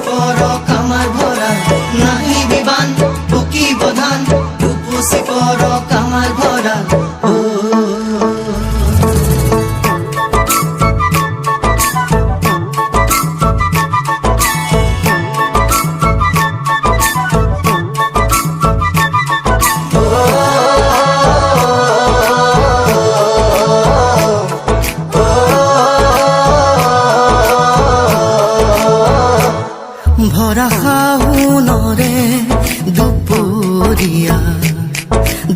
পৰ কামাৰ ভৰা নাহি বিবান বুকি বধান উপচি পৰ কামাৰ ভৰা ভরা শাওনৰে দুপৰীয়া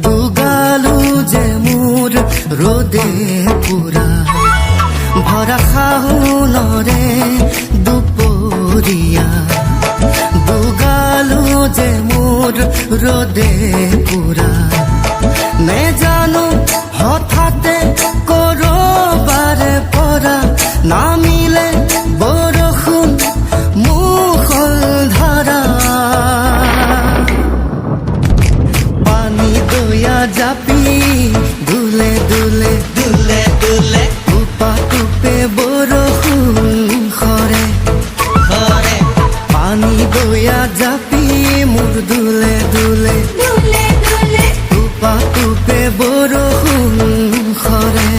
দুগালো যে মোৰ ৰ'দে পুৰা ভৰা শাওনৰে দুপৰীয়া দুগালো যে মোৰ ৰ'দে পুৰা নেজানো হঠাতে কৰবাৰে পৰা নামিলে বৰষুণ মুষলধাৰা পানী দয়া জাপি দুলে দুলে দুলে দুলে টুপা টুপে বৰষুণ সৰে সৰে পানী দয়া জাপি মোৰ দুলে দুলে দুলে দুলে টুপা টুপে বৰষুণ সৰে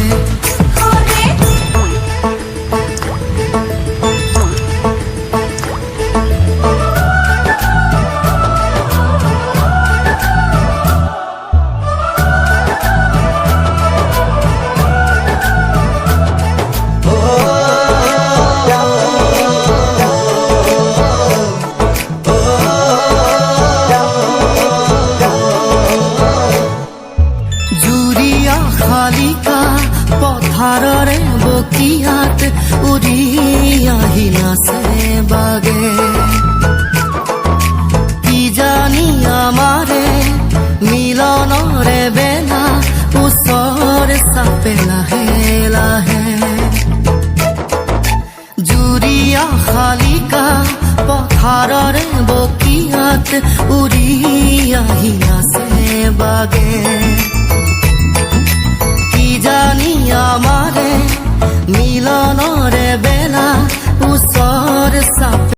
শালিকা পথাৰৰে বকিয়াত উৰি আহি নাচে বাগে কি জানি আমাৰে মিলনৰে বেলা ওচৰ চাপে লাহে লাহে জুৰিয়া শালিকা পথাৰৰে বকিয়াত উৰি আহি নাচে বাগে জানি আমারে মিলনরে বেলা ওচৰ চাপে